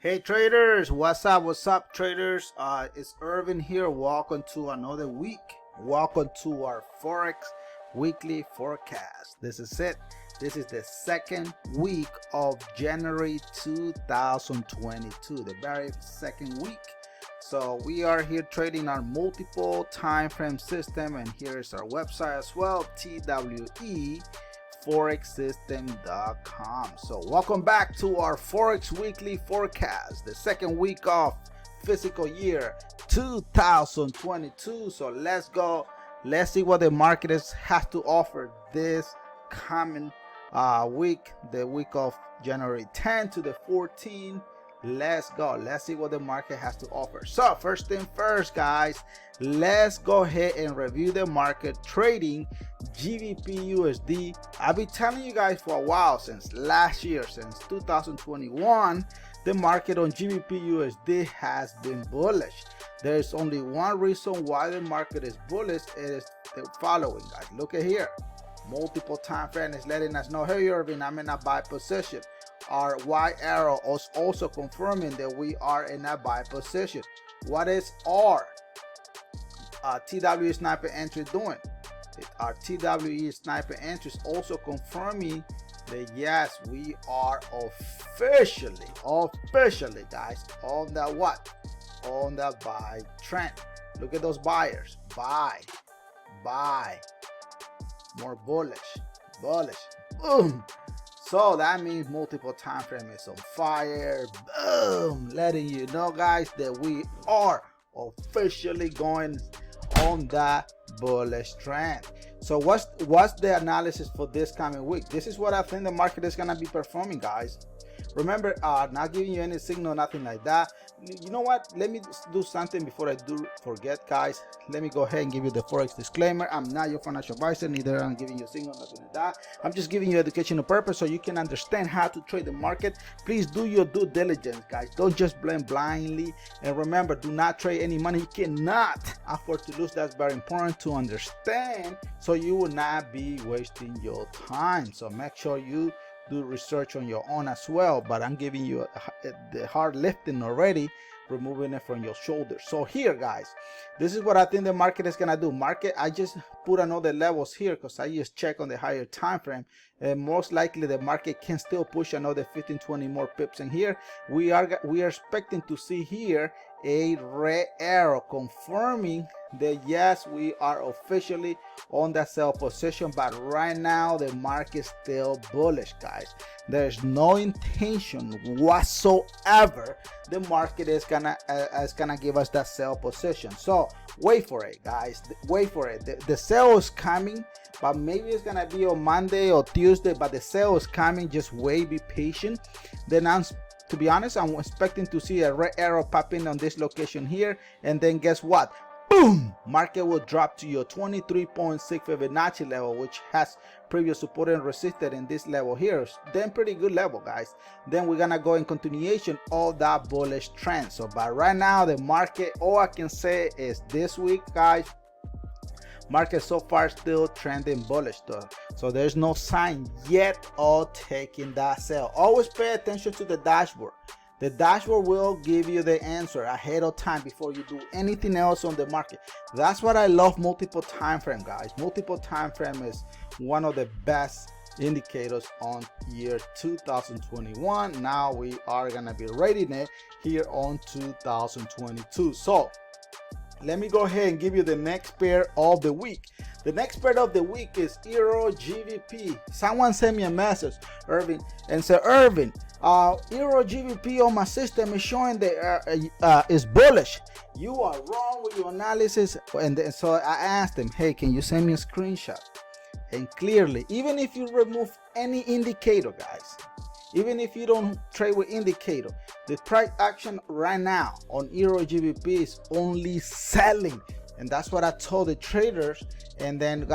Hey traders, what's up traders? It's Irvin here. Welcome to another week. Welcome to our Forex weekly forecast. This is it. This is the second week of January 2022, the very second week. So we are here trading our multiple time frame system, and here is our website as well, TWEForexSystem.com. So welcome back to our Forex weekly forecast, the second week of fiscal year 2022. So let's go. Let's see what the market has to offer this coming week, the week of January 10 to the 14th. Let's go. Let's see what the market has to offer. So first thing first, guys, let's go ahead and review the market trading GBP USD. I've been telling you guys for a while, since last year, since 2021, the market on GBP USD has been bullish. There's only one reason why the market is bullish. It is the following, guys. Look at here. Multiple time frame is letting us know, hey Irvin, I'm in a buy position. Our Y arrow is also confirming that we are in a buy position. What is our TWE sniper entry doing? Our TWE sniper entry is also confirming that yes, we are officially guys, on the what? On the buy trend. Look at those buyers. Buy, more bullish, boom. So that means multiple time frame is on fire. Boom, letting you know, guys, that we are officially going on that bullish trend. So what's the analysis for this coming week? This is what I think the market is gonna be performing, guys. Remember, not giving you any signal, nothing like that. You know what? Let me do something before I do forget, guys. Let me go ahead and give you the Forex disclaimer. I'm not your financial advisor, neither I'm giving you a signal, nothing like that. I'm just giving you educational purpose so you can understand how to trade the market. Please do your due diligence, guys. Don't just blend blindly. And remember, do not trade any money you cannot afford to lose. That's very important to understand, so you will not be wasting your time. So make sure you do research on your own as well, but I'm giving you the hard lifting already, removing it from your shoulders. So here, guys, this is what I think the market is gonna do. Market, I just put another levels here because I just check on the higher time frame, and most likely the market can still push another 15-20 more pips in here. We are expecting to see here a red arrow confirming that yes, we are officially on that sell position, but right now the market is still bullish, guys. There's no intention whatsoever the market is gonna give us that sell position. So wait for it, guys. Wait for it. The sell is coming, but maybe it's gonna be on Monday or Tuesday, but the sell is coming. Just wait, be patient. Then to be honest, I'm expecting to see a red arrow pop in on this location here, and then guess what? Boom! Market will drop to your 23.6 Fibonacci level, which has previous support and resistance in this level here. Then pretty good level, guys. Then we're gonna go in continuation of that bullish trend. So but right now the market, all I can say is this week, guys, market so far still trending bullish though. So there's no sign yet of taking that sell. Always pay attention to the dashboard. The dashboard will give you the answer ahead of time before you do anything else on the market. That's what I love multiple time frame, guys. Multiple time frame is one of the best indicators on year 2021. Now we are gonna be rating it here on 2022. So let me go ahead and give you the next pair of the week. The next pair of the week is Euro GBP. Someone sent me a message, Irvin, and said, Irvin, Euro GBP on my system is showing that is bullish. You are wrong with your analysis. And so I asked him, hey, can you send me a screenshot? And clearly, even if you remove any indicator, guys, even if you don't trade with indicator, the price action right now on Euro GBP is only selling. And that's what I told the traders. And then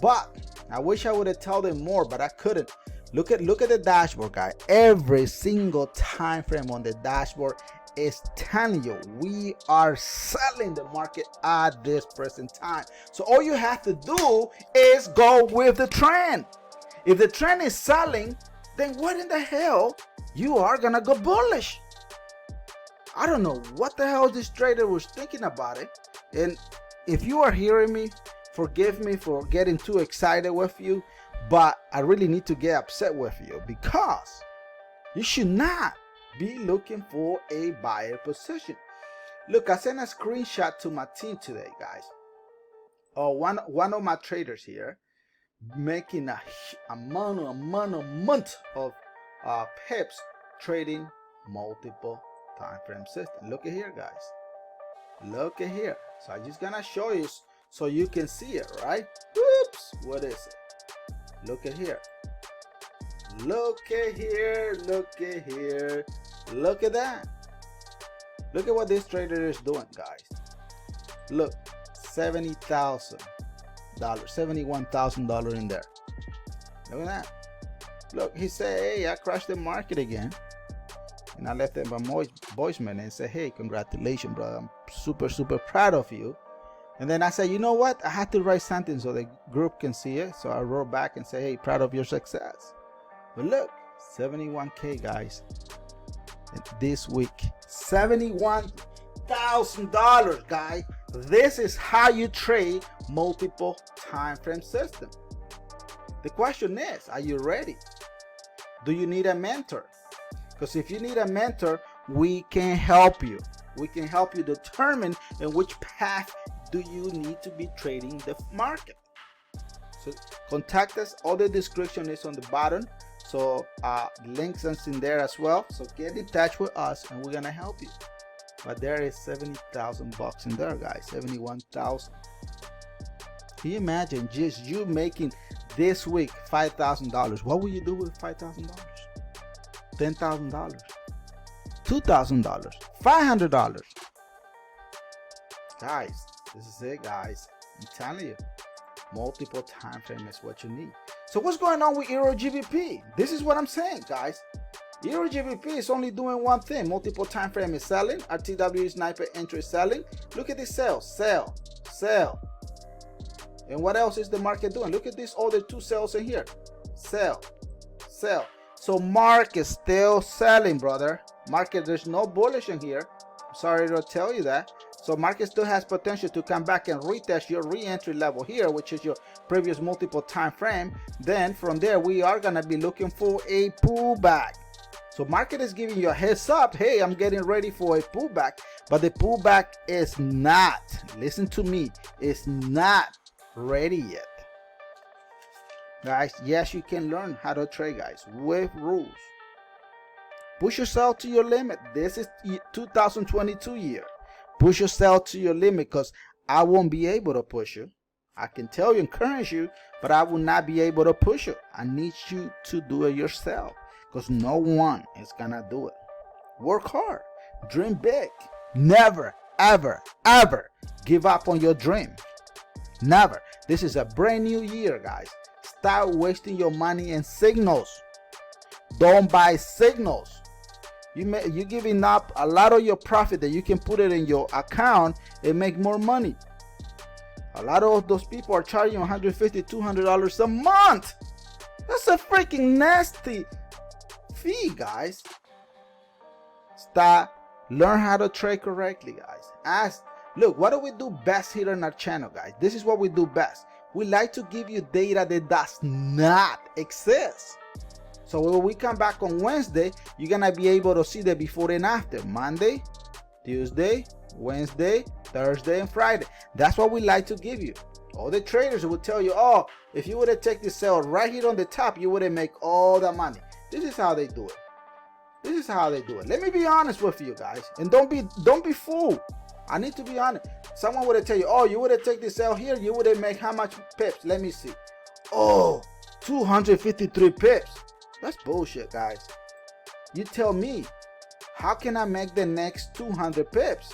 but I wish I would have told them more, but I couldn't. Look at the dashboard, guys. Every single time frame on the dashboard is telling you we are selling the market at this present time. So all you have to do is go with the trend. If the trend is selling, then what in the hell you are gonna go bullish? I don't know what the hell this trader was thinking about it. And if you are hearing me, forgive me for getting too excited with you, but I really need to get upset with you, because you should not be looking for a buyer position. Look, I sent a screenshot to my team today, guys. One of my traders here making a month of pips trading multiple time frame system. Look at here, guys. Look at here. So I'm just gonna show you so you can see it, right? Oops, what is it? Look at here. Look at here. Look at here. Look at that. Look at what this trader is doing, guys. Look, $70,000, $71,000 in there. Look at that. Look, he said, hey, I crashed the market again. And I left him a voicemail and said, hey, congratulations, brother. I'm super proud of you. And then I said, you know what? I had to write something so the group can see it. So I wrote back and said, hey, proud of your success. But look, 71K, guys. This week, $71,000, guys. This is how you trade multiple time frame system. The question is, are you ready? Do you need a mentor? Because if you need a mentor, we can help you. We can help you determine in which path do you need to be trading the market. So contact us. All the description is on the bottom. So links are in there as well. So get in touch with us and we're gonna help you. But there is $70,000 in there, guys. 71,000. Can you imagine just you making this week $5,000? What will you do with $5,000? $10,000, $2,000, $500. Guys, this is it, guys. I'm telling you, multiple time frame is what you need. So what's going on with Euro GBP? This is what I'm saying, guys. Euro GBP is only doing one thing. Multiple time frame is selling. RTW sniper entry is selling. Look at this sell, sell, sell. And what else is the market doing? Look at this other two sells in here. Sell, sell. So market is still selling, brother. Market, there's no bullish in here. I'm sorry to tell you that. So market still has potential to come back and retest your re-entry level here, which is your previous multiple time frame. Then from there, we are gonna be looking for a pullback. So market is giving you a heads up. Hey, I'm getting ready for a pullback, but the pullback is not, listen to me, it's not ready yet. Guys, yes, you can learn how to trade, guys, with rules. Push yourself to your limit. This is 2022 year. Push yourself to your limit, because I won't be able to push you. I can tell you, encourage you, but I will not be able to push you. I need you to do it yourself, because no one is gonna do it. Work hard. Dream big. Never, ever, ever give up on your dream. Never. This is a brand new year, guys. Start wasting your money in signals. Don't buy signals. You're giving up a lot of your profit that you can put it in your account and make more money. A lot of those people are charging $150, $200 a month. That's a freaking nasty fee, guys. Learn how to trade correctly, guys. Look, what do we do best here on our channel, guys? This is what we do best. We like to give you data that does not exist. So when we come back on Wednesday, you're gonna be able to see the before and after. Monday, Tuesday, Wednesday, Thursday, and Friday. That's what we like to give you. All the traders will tell you, oh, if you would have taken this sale right here on the top, you wouldn't make all the money. This is how they do it. This is how they do it. Let me be honest with you, guys, and don't be fooled. I need to be honest. Someone would have tell you, oh, you would have taken this sale here, you would have make how much pips? Let me see. Oh, 253 pips. That's bullshit, guys. You tell me, how can I make the next 200 pips?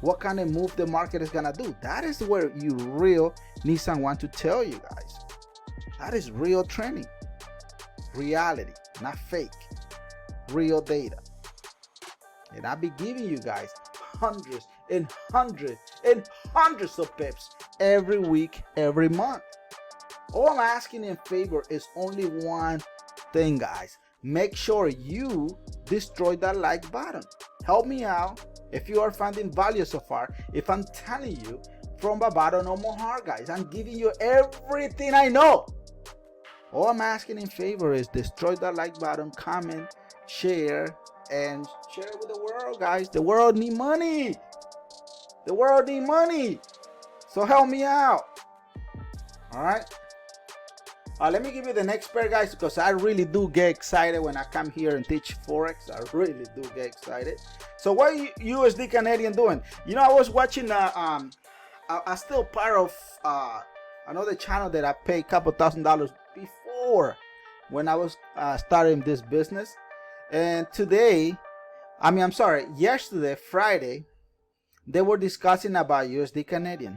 What kind of move the market is gonna do? That is where you real need someone to tell you, guys. That is real training. Reality, not fake. Real data. And I'll be giving you guys hundreds and hundreds and hundreds of pips every week, every month. All I'm asking in favor is only one thing, guys. Make sure you destroy that like button. help me out if you are finding value so far. If I'm telling you from the bottom no more hard, guys, I'm giving you everything I know. All I'm asking in favor is destroy that like button, comment, share, and share it with the world, guys. The world need money. The world need money. So help me out. All right. Let me give you the next pair, guys, because I really do get excited when I come here and teach Forex. I really do get excited. So what USD Canadian doing? You know, I was watching I'm still part of another channel that I paid a couple $1,000 before when I was starting this business. And today, yesterday, Friday, they were discussing about USD Canadian.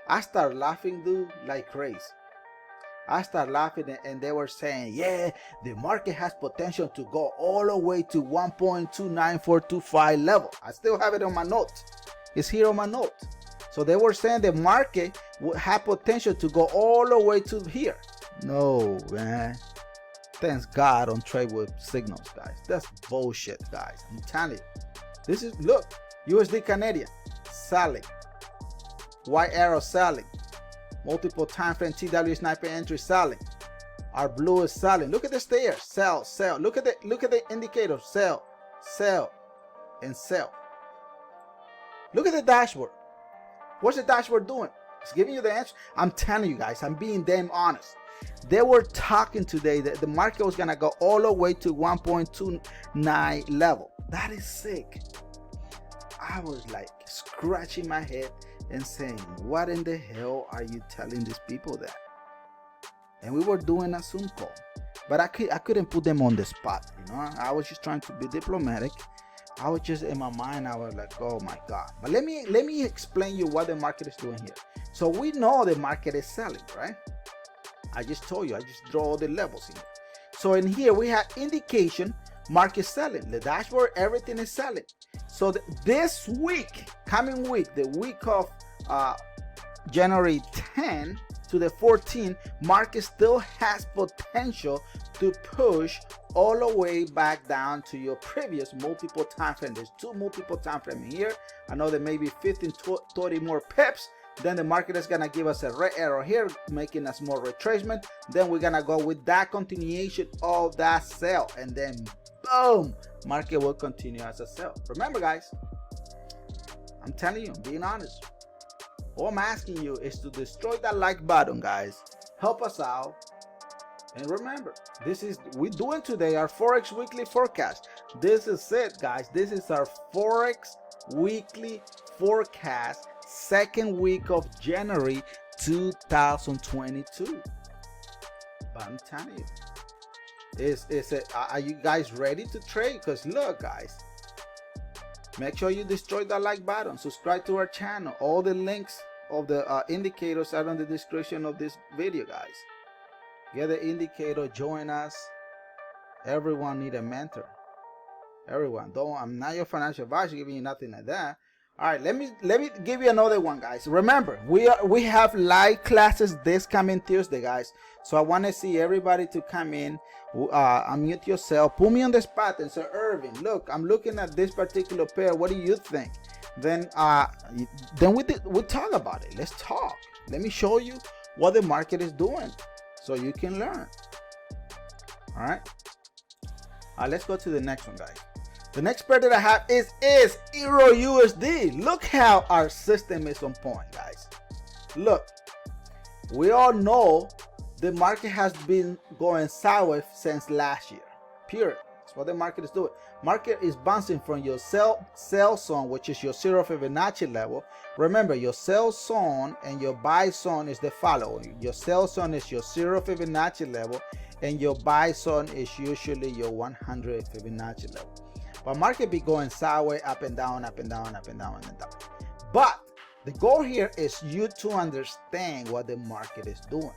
I started laughing, dude, like crazy. I started laughing and they were saying, yeah, the market has potential to go all the way to 1.29425 level. I still have it on my notes. It's here on my notes. So they were saying the market would have potential to go all the way to here. No, man. Thanks God I don't trade with signals, guys. That's bullshit, guys. I'm telling you. This is, look, USD Canadian selling. White arrow selling. Multiple time frame TW sniper entry selling. Our blue is selling. Look at the stairs. Sell, sell. Look at the indicator. Sell, sell, and sell. Look at the dashboard. What's the dashboard doing? It's giving you the answer. I'm telling you guys, I'm being damn honest. They were talking today that the market was gonna go all the way to 1.29 level. That is sick. I was like scratching my head and saying, what in the hell are you telling these people that? And we were doing a Zoom call, but I couldn't put them on the spot, you know. I was just trying to be diplomatic. I was just in my mind, I was like, oh my God. But let me explain you what the market is doing here. So we know the market is selling, right? I just told you, I just draw all the levels in. So in here we have indication, market selling. The dashboard, everything is selling. So this week, coming week, the week of January 10 to the 14th, market still has potential to push all the way back down to your previous multiple time frame. There's two multiple time frame here. I know there may be 15, 20 more pips. Then the market is gonna give us a red arrow here, making a small retracement. Then we're gonna go with that continuation of that sell, and then boom, market will continue as a sell. Remember, guys, I'm telling you, being honest. All I'm asking you is to destroy that like button, guys. Help us out. And remember, we're doing today our Forex Weekly Forecast. This is it, guys. This is our Forex Weekly Forecast, second week of January 2022. But I'm telling you, are you guys ready to trade? Because look, guys, make sure you destroy that like button, subscribe to our channel. All the links of the indicators are in the description of this video, guys. Get the indicator, join us. Everyone need a mentor. Everyone. I'm not your financial advisor giving you nothing like that. All right, let me give you another one, guys. Remember, we have live classes this coming Tuesday, guys. So I want to see everybody to come in. Unmute yourself. Put me on the spot and say, Irving, look, I'm looking at this particular pair. What do you think? Then we talk about it. Let's talk. Let me show you what the market is doing, so you can learn. All right. Let's go to the next one, guys. The next pair that I have is Euro USD. Look how our system is on point, guys. Look, we all know the market has been going sideways since last year. Period. That's what the market is doing. Market is bouncing from your sell zone, which is your zero Fibonacci level. Remember, your sell zone and your buy zone is the following. Your sell zone is your zero Fibonacci level, and your buy zone is usually your 100 Fibonacci level. But market be going sideways, up and down, up and down, up and down, and down. But the goal here is you to understand what the market is doing.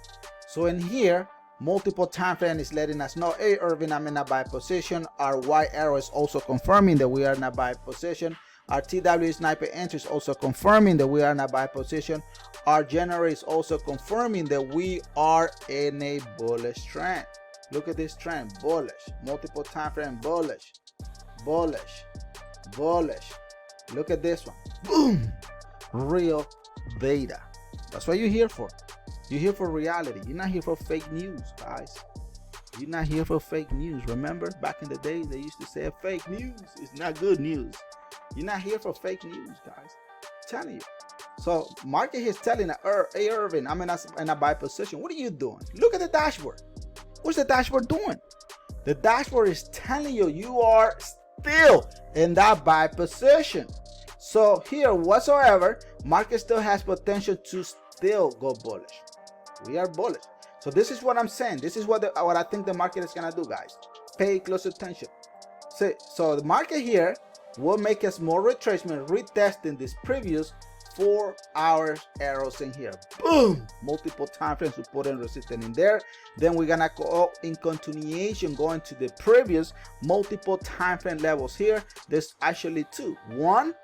So in here, multiple time frame is letting us know, hey, Irving, I'm in a buy position. Our white arrow is also confirming that we are in a buy position. Our TW sniper entry is also confirming that we are in a buy position. Our January is also confirming that we are in a bullish trend. Look at this trend, bullish. Multiple time frame, bullish, bullish, bullish. Look at this one. Boom. Real data. That's what you're here for. You're here for reality. You're not here for fake news, guys. You're not here for fake news. Remember, back in the days, they used to say fake news is not good news. You're not here for fake news, guys. I'm telling you. So, market is telling Irving, I'm in a buy position. What are you doing? Look at the dashboard. What's the dashboard doing? The dashboard is telling you you are still in that buy position. So here, whatsoever, market still has potential to still go bullish. We are bullish. So this is what I'm saying. This is what I think the market is gonna do, guys. Pay close attention. So the market here will make a small retracement, retesting this previous 4 hours arrows in here. Boom! Multiple time frames support and resistance in there. Then we're gonna go in continuation, going to the previous multiple time frame levels here. There's actually 2. 1,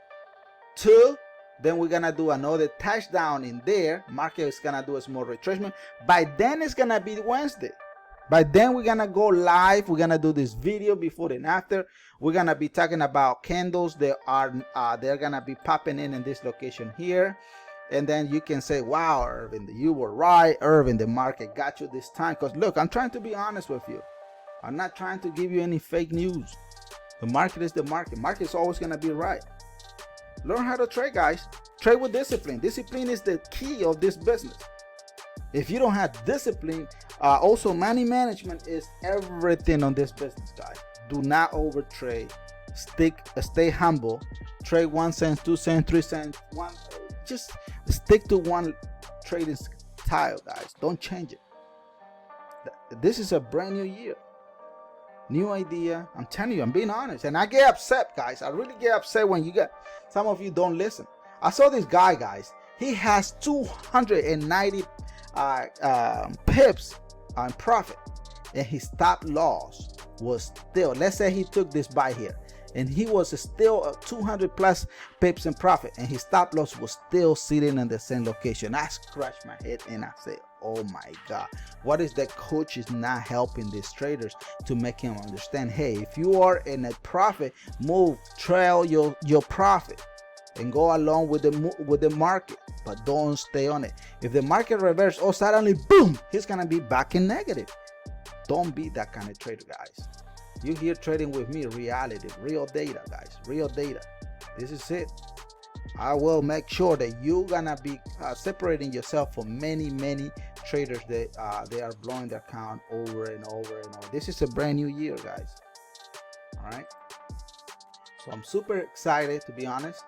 2. Then we're gonna do another touchdown in there. Market is gonna do a small retracement. By then it's gonna be Wednesday. By then we're gonna go live. We're gonna do this video before and after. We're gonna be talking about candles that are they're gonna be popping in this location here, and then you can say, wow, Irving, you were right. Irving, the market got you this time. Because look, I'm trying to be honest with you. I'm not trying to give you any fake news. The market is the market. Market is always gonna be right. Learn how to trade, guys. Trade with discipline. Discipline is the key of this business. If you don't have discipline, also money management is everything on this business, guys. Do not overtrade. Stay humble. Trade 1 cent, 2 cents, 3 cents. Just stick to one trading style, guys. Don't change it. This is a brand new year. New idea. I'm telling you, I'm being honest. And I get upset, guys. I really get upset when some of you don't listen. I saw this guy, guys. He has 290 pips on profit, and his stop loss was still, let's say he took this buy here, and he was still 200 plus pips in profit, and his stop loss was still sitting in the same location. I scratched my head and I said, oh my God, what is that coach is not helping these traders to make him understand? Hey, if you are in a profit, trail your profit and go along with the market, but don't stay on it. If the market reverses, suddenly boom, he's gonna be back in negative. Don't be that kind of trader, guys. You here trading with me, reality, real data, guys, real data. This is it. I will make sure that you're gonna be separating yourself from many traders that they are blowing their account over and over and over. This is a brand new year, guys. All right. So I'm super excited, to be honest.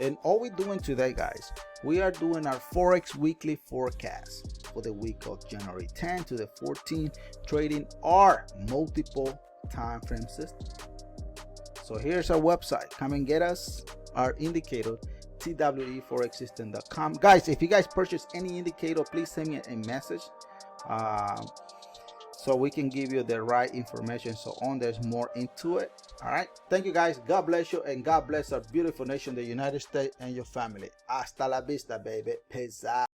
And all we're doing today, guys, we are doing our Forex weekly forecast for the week of January 10 to the 14th, trading our multiple time frame system. So here's our website. Come and get us our indicator, tweforexsystem.com. Guys, if you guys purchase any indicator, please send me a message so we can give you the right information. So there's more into it. All right. Thank you, guys. God bless you, and God bless our beautiful nation, the United States, and your family. Hasta la vista, baby. Peace out.